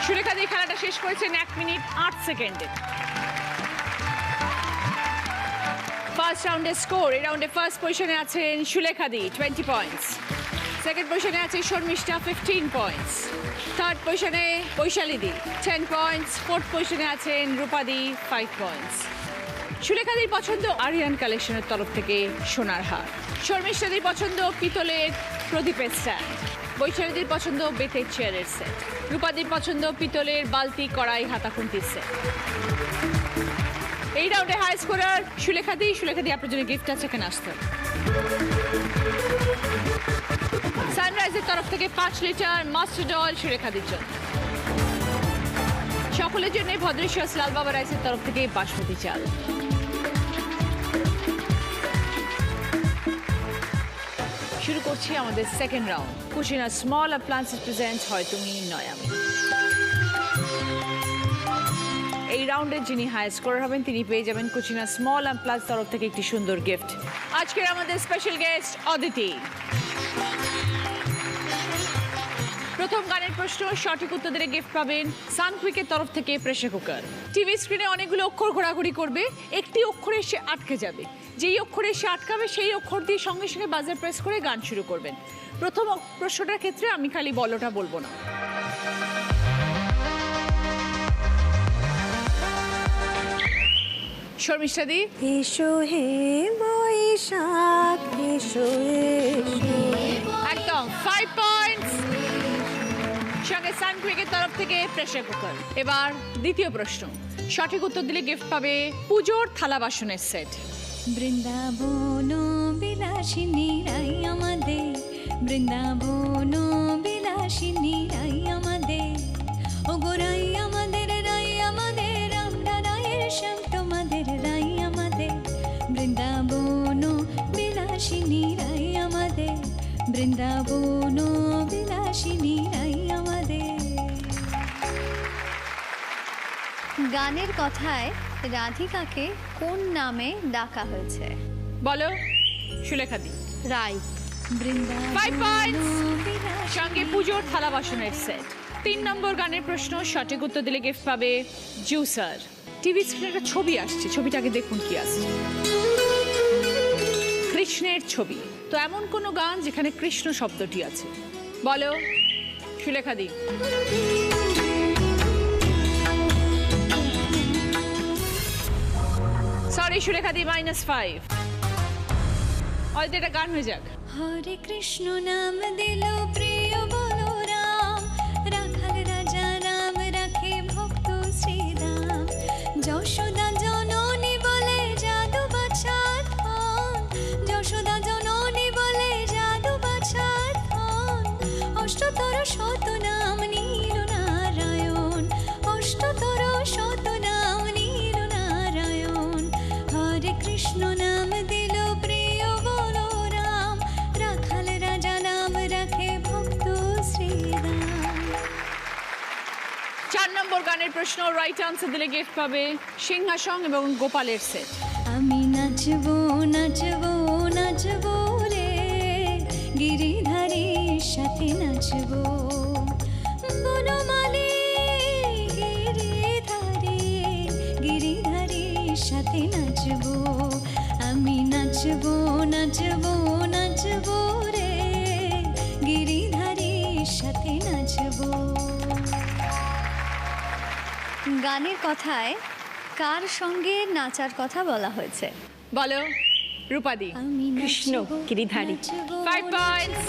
সুলেখা দি খেলাটা শেষ করেছেন 1 মিনিট 8 সেকেন্ডে। ফার্স্ট রাউন্ডের স্কোর, এই রাউন্ডে ফার্স্ট পজিশনে আছেন সুলেখা দি 20 পয়েন্টস, সেকেন্ড পজিশনে আছে শর্মিষ্ঠা 15 পয়েন্টস, থার্ড পজিশনে বৈশালী দি 10 পয়েন্টস, ফোর্থ পজিশনে আছেন রূপা দি 5 পয়েন্টস। সুলেখা দির পছন্দ আরিয়ান কালেকশনের তরফ থেকে সোনার হার, শর্মিষ্ঠা দির পছন্দ পিতলের প্রদীপের স্ট্যান্ড, বৈশালীদের পছন্দ বেতের চেয়ারের সেট, রূপাদির পছন্দ পিতলের বালতি কড়াই হাতাখুন্তির সেট। এই রাউন্ডে হাই স্কোরার সুলেখা দি আপনার জন্য গিফট আছে, এখানে আসতে হবে। সানরাইজের তরফ থেকে 5 লিটার মাস্টার্ড অয়েল সুলেখাদির জন্য। সকলের জন্য ভদ্রেশ্বর লাল বাবা রাইসের তরফ থেকে বাসমতি চাল। শুরু করছি আমাদের second round. Kutchina small appliances present হয় তুমি নয় আমি। এই রাউন্ডে যিনি হাই স্কোরার হবেন তিনি পেয়ে যাবেন কুচিনা স্মল অ্যাপ্লায়েন্স তরফ থেকে একটি সুন্দর গিফট। আজকের আমাদের স্পেশাল গেস্ট অদিতি। প্রথম গানের প্রশ্ন, সঠিক উত্তর দিলে গিফট পাবেন সানকুইকের তরফ থেকে প্রেসার কুকার। টিভি স্ক্রিনে অনেকগুলো অক্ষর ঘোরাঘুরি করবে, একটি অক্ষরে সে আটকে যাবে। যেই অক্ষরে সে আটকাবে সেই অক্ষর দিয়ে সঙ্গে সঙ্গে বাজার প্রেস করে গান শুরু করবেন। প্রথম প্রশ্নটার ক্ষেত্রে আমি খালি বলটা বলবো না। শর্মিষ্ঠা দি। এসো হে বৈশাখ এসো এসো। একদম 5 পয়েন্টস। সঙ্গে সানকুইকের তরফ থেকে প্রেসার কুকার। এবার দ্বিতীয় প্রশ্ন, সঠিক উত্তর দিলে গিফট পাবে পুজোর থালা বাসনের সেট। বৃন্দাবন বিলাসিনী রাই আমাদের, বৃন্দাবন বিলাসিনী রাই আমাদের, ও গো রাই আমাদের, রাই আমাদের, আমরা রায়ের শ্যাম তোমাদের রাই আমাদের, বৃন্দাবন বিলাসিনী রাই আমাদের, বৃন্দাবন বিলাসিনী রাই আমাদের। গানের কথায় রাধিকাকে কোন নামে ডাকা হয়েছে? বলো সুলেখা দি। রাই। 5 পয়েন্টস। সঙ্গে পুজোর থালা বাসনের সেট। 3 নম্বর গানের প্রশ্ন, সঠিক উত্তর দিলে গিফট পাবে জুসার। টিভি স্ক্রিনে একটা ছবি আসছে, ছবিটাকে দেখুন কি আসছে। কৃষ্ণের ছবি। তো এমন কোন গান যেখানে কৃষ্ণ শব্দটি আছে? বলো সুলেখা দি। সরি সুলেখা দি, -5। হয়তো এটা গান হয়ে যাক। হরে কৃষ্ণ নাম দিল প্রিয় বলরাম, রাখাল রাজা রাম রাখে ভক্ত শ্রীরাম, যশোদা জননী বলে জাদু বাছার ধন, যশোদা জননী বলে জাদু বাছার ধন, অষ্টতর শত নাম নীল নারায়ণ, অষ্টতর শত নাম নীল নারায়ণ, হরে কৃষ্ণ নাম দিল প্রিয় বলরাম, রাখাল রাজা নাম রাখে ভক্ত শ্রীরাম। 4 নম্বর গানের প্রশ্ন, রাইট আনসার দিলে গিফট পাবে সিংহাসন এবং গোপালের সেট। আমি নাচবো নাচবো নাচবো রে, গিরিধারীর সাথে নাচবো, বনমালী গিরিধারী, গিরিধারীর সাথে নাচবো, আমি নাচবো নাচবো নাচবো রে, গিরিধারীর সাথে নাচবো। গানের কথায় কার সঙ্গে নাচার কথা বলা হয়েছে? বলো রূপাদি। কৃষ্ণ গিরিধারী। 5 পয়েন্টস।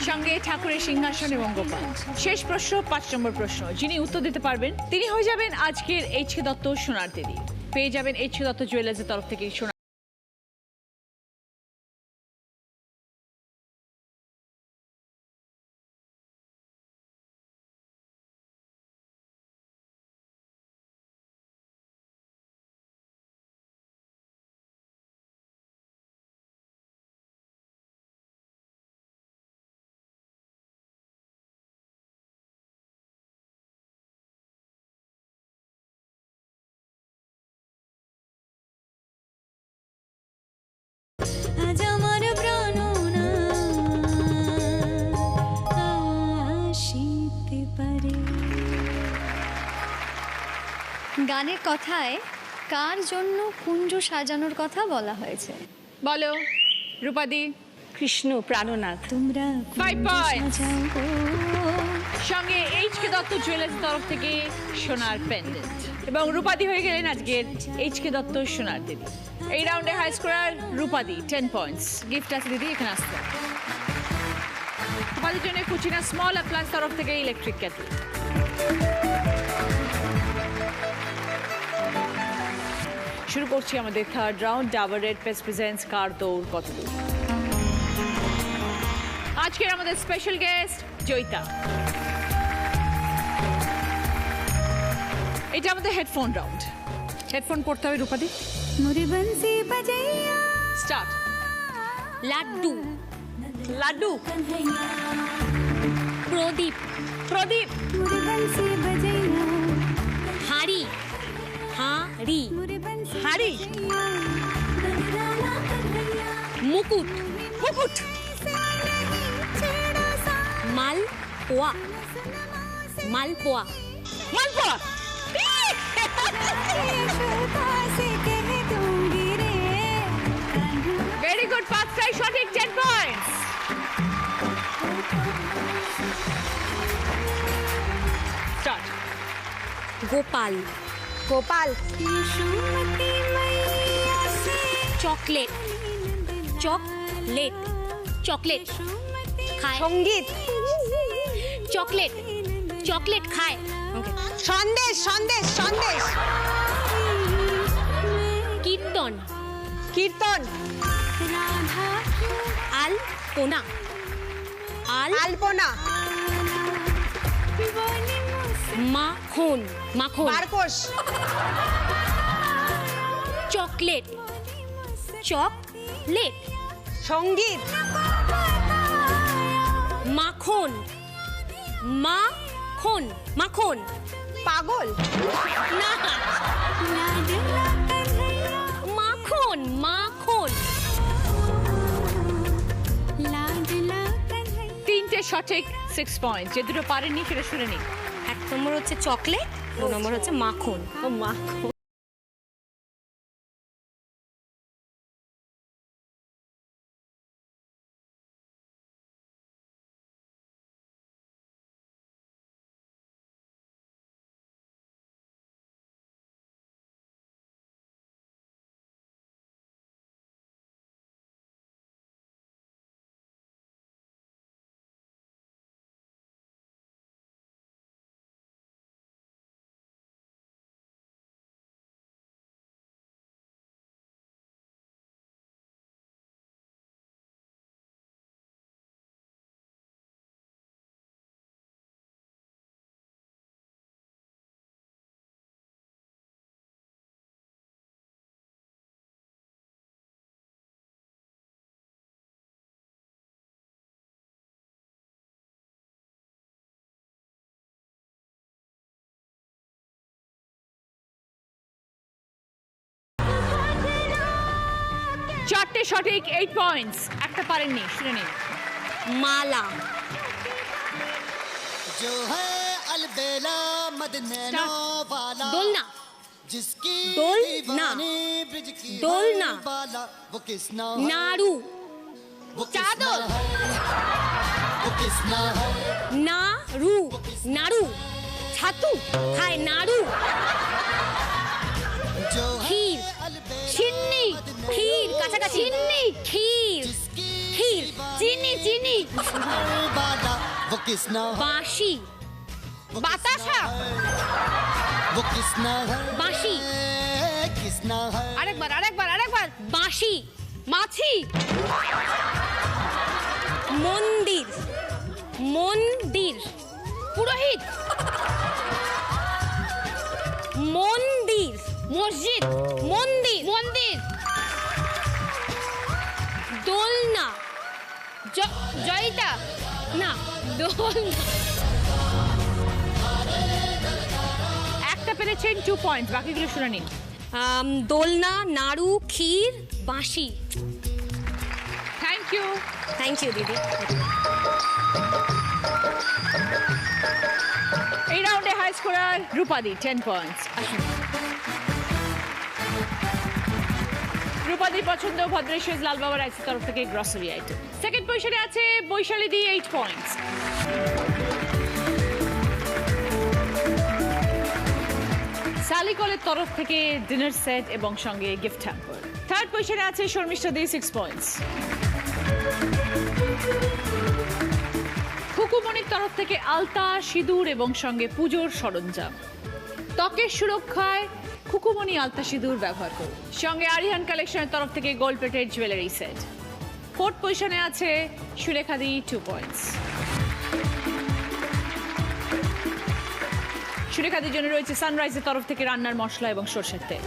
সঙ্গে ঠাকুরের সিংহাসন এবং গোপাল। শেষ প্রশ্ন, 5 নম্বর প্রশ্ন, যিনি উত্তর দিতে পারবেন তিনি হয়ে যাবেন আজকের এইচ.কে দত্ত সোনার দিদি। পেয়ে যাবেন এইচ.কে দত্ত জুয়েলার্সের তরফ থেকে সোনার। আজ আমার প্রাণনা আসিতে পারে। গানের কথায় কার জন্য কুঞ্জ সাজানোর কথা বলা হয়েছে? বলো রূপাদি। কৃষ্ণ প্রাণনাথ। তোমরা 5 পয়েন্টস। সাজাও সঙ্গে এইচ.কে দত্ত জুয়েলার্সের তরফ থেকে সোনার পেন্ডেন্ট এবং রূপাদি হয়ে গেলেন আজকের এইচ.কে দত্ত সোনার দিদি। এই রাউন্ডে হাই স্কোরার রূপাদি 10 পয়েন্টস। গিফট আছে দিদি, এখানে আসতে। রূপাদির জন্য কুচিনা স্মল অ্যাপ্লায়েন্স তরফ থেকে ইলেকট্রিক কেটল। শুরু করছি আমাদের third round. Dabur red paste presents কার দৌড় কত দূর। আজকের আমাদের স্পেশাল গেস্ট জয়িতা। এটা আমাদের হেডফোন রাউন্ড। হেডফোন পড়তে হবে রূপাদি। স্টার্ট। লাড্ডু, লাড্ডু, প্রদীপ, প্রদীপ, হাঁড়ি, হাঁড়ি, হাড়ি, মুকুট, মুকুট, মালপোয়া, মালপোয়া, মালপোয়া। ভেরি গুড, পাঁচটাই সঠিক, 10 points. Start. Gopal, Gopal, chocolate, chocolate, chocolate খায়, সঙ্গীত, চকলেট, চকলেট খায়, সন্দেশ, সন্দেশ, সন্দেশ, কীর্তন, কীর্তন, আলপনা, আলপনা, মাখন, মাখন, বারকোশ, চকলেট, চকলেট, সঙ্গীত, মাখন, মাখন, মাখন, পাগল, না, মাখন, মাখন, তিনটে সঠিক, 6 পয়েন্ট। যে দুটো পারেননি সেটা শুনে নিন। 1 নম্বর হচ্ছে চকলেট, 2 নম্বর হচ্ছে মাখন। ও মাখন। চারটে সঠিক, 8 পয়েন্টস। একটা পারেননি, শুনে নিন। মালা, जो है अलबेला मदनैनो वाला দোলনা, जिसकी दोलना, दीवानी ब्रिज की दोलना, हर बाला वो किसना নাড়ু, वो চাদর, वो किसना है নাড়ু, নাড়ু, ছাতু খায়, নাড়ু, जो है ক্ষীর, अलबेला চিনি, ক্ষীর, কাছাকাছি, চিনি, ক্ষীর, ক্ষীর, চিনি, চিনি, हर बाला वो किसना है বাঁশি, বাতাসা, वो किसना है বাঁশি, किसना है আরেকবার, আরেকবার, আরেকবার, বাঁশি, মাছি, মন্দির, মন্দির, পুরোহিত, মন্দির, মসজিদ, মন্দির, মন্দির, দোলনা, জয়িতা, না, দোলনা, একটা পেরেছেন, 2 পয়েন্টস। বাকিগুলো শুনে নিন। দোলনা, নাড়ু, ক্ষীর, বাঁশি। Thank you. থ্যাংক ইউ দিদি। এই রাউন্ডে হাই স্কোরার রূপাদি, 10 পয়েন্টস। আসুন। রূপাদি পছন্দ ভদ্রেশ্বর লালবাবা রাইসের তরফ থেকে গ্রসারি আইটেম। সেকেন্ড পজিশনে আছে বৈশালী দি, 8 পয়েন্টস। সালিকলের তরফ থেকে ডিনার সেট এবং সঙ্গে গিফট হ্যাম্পার। থার্ড পজিশনে আছে শর্মিষ্ঠা দি, 6 পয়েন্টস। খুকুমনির তরফ থেকে আলতা, সিঁদুর এবং সঙ্গে পুজোর সরঞ্জাম। ত্বকের সুরক্ষায় খুকুমনি আলতা সিঁদুর ব্যবহার করুন। সঙ্গে আরিহান কালেকশনের তরফ থেকে gold plated jewellery set. Fourth পজিশনে আছে সুলেখাদি 2 পয়েন্টস। সুলেখাদির জন্য রয়েছে সানরাইজের তরফ থেকে রান্নার মশলা এবং সরষের তেল।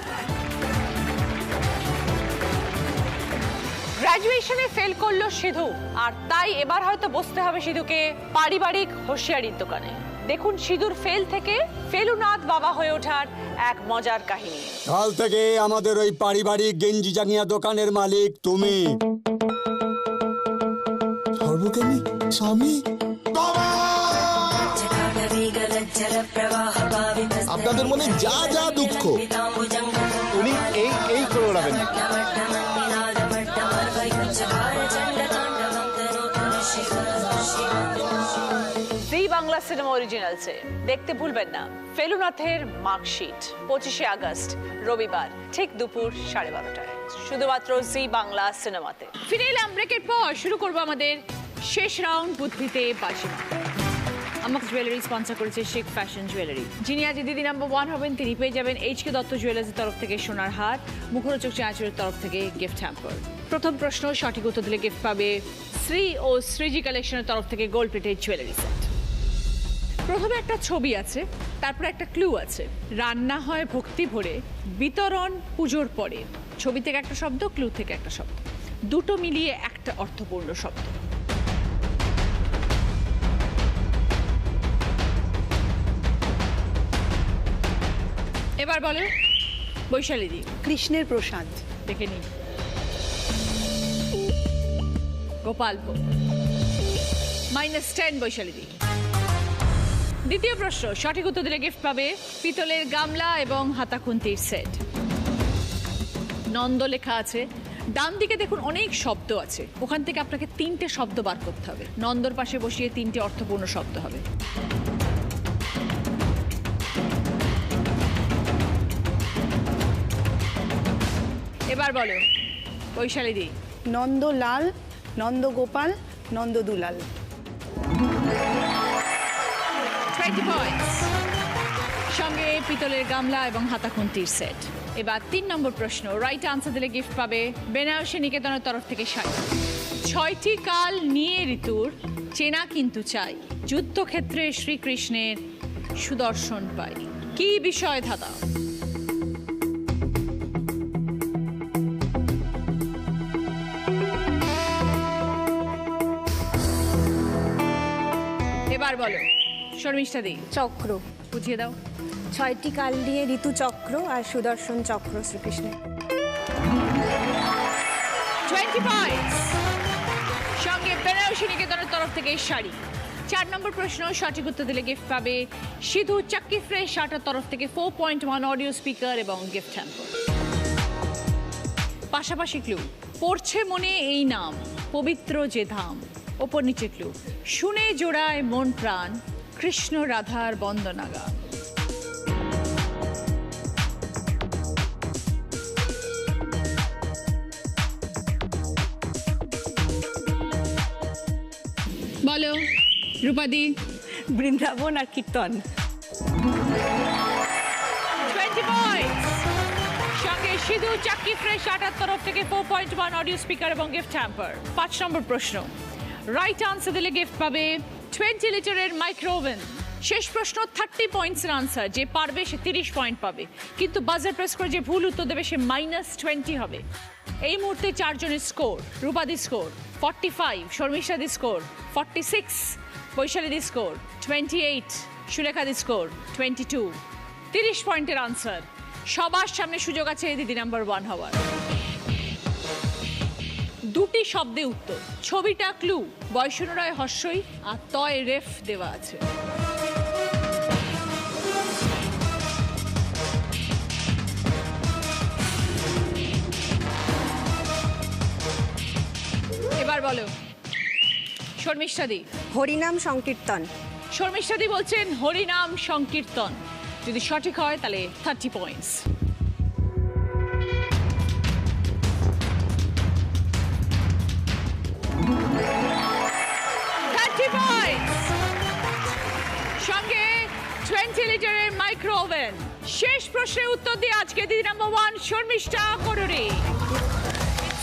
গ্র্যাজুয়েশনে ফেল করলো সিধু, আর তাই এবার হয়তো বসতে হবে সিধুকে পারিবারিক হোশিয়ারির দোকানে। দেখুন সিধুর ফেল থেকে ফেলুনাথ বাবা হয়ে ওঠার এক মজার কাহিনী। কাল থেকে আমাদের ওই পারিবারিক গেঞ্জি জাঙ্গিয়া দোকানের মালিক তুমি। সর্বজ্ঞানী স্বামী, আপনাদের মনে যা যা দুঃখ উনি এই করে ওড়াবেন। জি বাংলা সিনেমা অরিজিনালসে দেখতে ভুলবেন না ফেলুনাথের মার্কশিট 25শে আগস্ট রবিবার ঠিক দুপুর 12:30টায় শুধুমাত্র জি বাংলা সিনেমাতে। ফিরে এলাম ব্রেকের পর, শুরু করবো আমাদের শেষ রাউন্ড বুদ্ধিতে বাজি। আমাকে জুয়েলারি স্পন্সর করেছে শেখ ফ্যাশন জুয়েলারি। যিনি আজ দিদি নাম্বার 1 হবেন তিনি পেয়ে যাবেন এইচকে দত্ত জুয়েলার্সের তরফ থেকে সোনার হার, মুখরোচক চাঁচুরের তরফ থেকে গিফট হ্যাম্পার। প্রথম প্রশ্ন সঠিক উত্তর দিলে গিফট পাবে শ্রী ও শ্রীজি কালেকশনের তরফ থেকে গোল্ড প্লেটেড জুয়েলারি সেট। প্রথমে একটা ছবি আছে, তারপরে একটা ক্লু আছে। রান্না হয় ভক্তি ভরে, বিতরণ পুজোর পরে। ছবি থেকে একটা শব্দ, ক্লু থেকে একটা শব্দ, দুটো মিলিয়ে একটা অর্থপূর্ণ শব্দ। এবার বলো বৈশালী দি। কৃষ্ণের প্রসাদ। দেখে নি গোপালপুর -10 বৈশালী দি। দ্বিতীয় প্রশ্ন সঠিক উত্তর দিলে গিফট পাবে পিতলের গামলা এবং হাতাখুন্তির সেট। নন্দ লেখা আছে, ডান দিকে দেখুন অনেক শব্দ আছে, ওখান থেকে আপনাকে 3টে শব্দ বার করতে হবে। নন্দর পাশে বসিয়ে 3টে অর্থপূর্ণ শব্দ হবে। এবার বলো বৈশালী দি। নন্দলাল, নন্দগোপাল, নন্দদুলাল। 20 পয়েন্টস। সঙ্গে পিতলের গামলা এবং হাতাখুন্তির সেট। এবার 3 নম্বর প্রশ্ন, রাইট আনসার দিলে গিফট পাবে বেনারসি নিকেতনের তরফ থেকে শাড়ি। 6টি কাল নিয়ে ঋতুর চেনা কিন্তু চাই, যুদ্ধক্ষেত্রে শ্রীকৃষ্ণের সুদর্শন পাই। কি বিষয় ধাঁধা? এবার বলো শর্মিষ্ঠা দি। চক্র। বুঝিয়ে দাও। 6টি কাল দিয়ে ঋতু চক্র আর সুদর্শন চক্র শ্রীকৃষ্ণের। 20 পয়েন্টস। সঙ্গে বেনারসি নিকেতনের তরফ থেকে শাড়ি। 4 নম্বর প্রশ্ন সঠিক উত্তর দিলে গিফট পাবে সিধু চাক্কি ফ্রেশ শার্টের তরফ থেকে 4.1 অডিও স্পিকার এবং গিফট হ্যাম্পার। পাশাপাশি ক্লু, পড়ছে মনে এই নাম, পবিত্র যে ধাম। ওপর নিচে ক্লু, শুনে জোড়ায় মন প্রাণ, কৃষ্ণ রাধার বন্দনা গান। বলো রূপাদি। বৃন্দাবন আর কীর্তন। 20 পয়েন্টস। সঙ্গে সিধু চাক্কি ফ্রেশ শার্টের তরফ থেকে 4.1 অডিও স্পিকার এবং গিফট হ্যাম্পার। 5 নম্বর প্রশ্ন রাইট আনসার দিলে গিফট পাবে 20 লিটারের মাইক্রোওভেন। শেষ প্রশ্ন 30 পয়েন্টসের আনসার, যে পারবে সে 30 পয়েন্ট পাবে, কিন্তু বাজার প্রেস করে যে ভুল উত্তর দেবে সে -20 হবে। এই মুহূর্তে 4 জনের স্কোর, রূপাদি স্কোর 45, শর্মিষ্ঠাদি স্কোর 46, বৈশালীদি স্কোর 28, সুলেখাদি স্কোর 22। 30 পয়েন্টের আনসার। সবার সামনে সুযোগ আছে দিদি নাম্বার 1 হওয়ার। 2টি শব্দে উত্তর, ছবিটা ক্লু, বয়সনুরায় হর্ষই আর তয় রেফ দেওয়া আছে। এবার বলো শর্মিষ্ঠাদি। হরিনাম সংকীর্তন। শর্মিষ্ঠাদি বলছেন হরিনাম সংকীর্তন। যদি সঠিক হয় তাহলে 30 পয়েন্টস। সঙ্গে 20 60 লিটারের মাইক্রো ওভেন। শেষ প্রশ্নের উত্তর দিয়ে আজকে দিদি নাম্বার 1 শর্মিষ্ঠা করুরি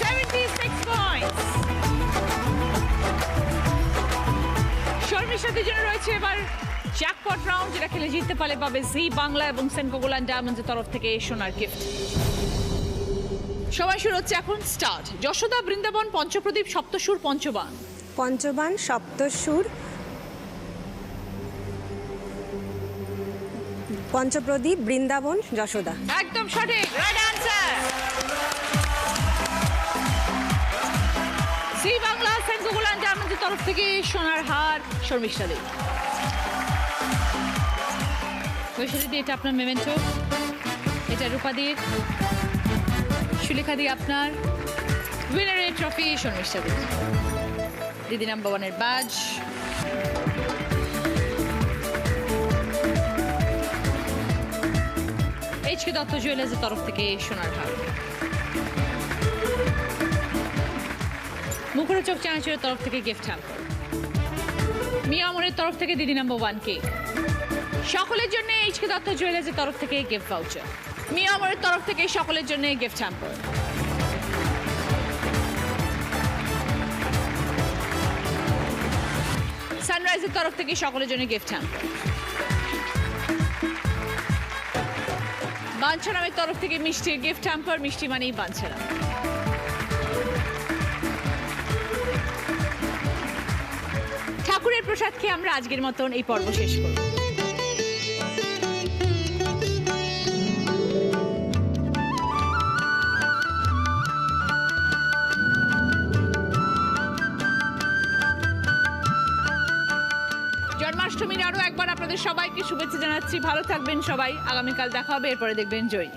76 পয়েন্টস। শর্মিষ্ঠাদের জন্য রয়েছে এবার জ্যাকপট রাউন্ড, যেটা খেলে জিততে পাবে জি বাংলা এবং সেনকো গোল্ড ডায়মন্ডসের তরফ থেকে সোনার গিফট। সময় শুরু হচ্ছে এখন, স্টার্ট। যশোদা, বৃন্দাবন, পঞ্চপ্রদীপ, সপ্তসুর, পঞ্চবান। পঞ্চবান, সপ্তসুর, পঞ্চপ্রদীপ, বৃন্দাবন, যশোদা। একদম সঠিক, রাইট অ্যান্সার। জি বাংলা সেনকো গোল্ড ডায়মন্ডসের তরফ থেকে সোনার হার শর্মিষ্ঠাদের। কৈশোরী, এটা আপনার মেমেন্টো, এটা রূপাদির, সুলেখা দি আপনার উইনারের ট্রফি শর্মিষ্ঠাদের। দিদি নাম্বার 1 এর ব্যাজ, এইচকে দত্ত জুয়েলার্সের তরফ থেকে সোনার হার। মুখরোচক চানাচুরের তরফ থেকে গিফট হ্যাম্পার। মিয়া আমরের তরফ থেকে দিদি নাম্বার 1 কেক। সকলের জন্য এইচকে দত্ত জুয়েলার্সের তরফ থেকে গিফট ভাউচার। মিয়া আমরের তরফ থেকে সকলের জন্য গিফট হ্যাম্পার। সানরাইজের তরফ থেকে সকলের জন্য গিফট হ্যাম্পার। বাঞ্ছারামের তরফ থেকে মিষ্টির গিফট হ্যাম্পার, মিষ্টি মানেই বাঞ্ছারাম। ঠাকুরের প্রসাদ খেয়ে আমরা আজকের মতন এই পর্ব শেষ করব। জন্মাষ্টমীর আরো একবার আপনাদের সবাইকে শুভেচ্ছা জানাচ্ছি। ভালো থাকবেন সবাই, আগামীকাল দেখা হবে, এরপরে দেখবেন জয়ী।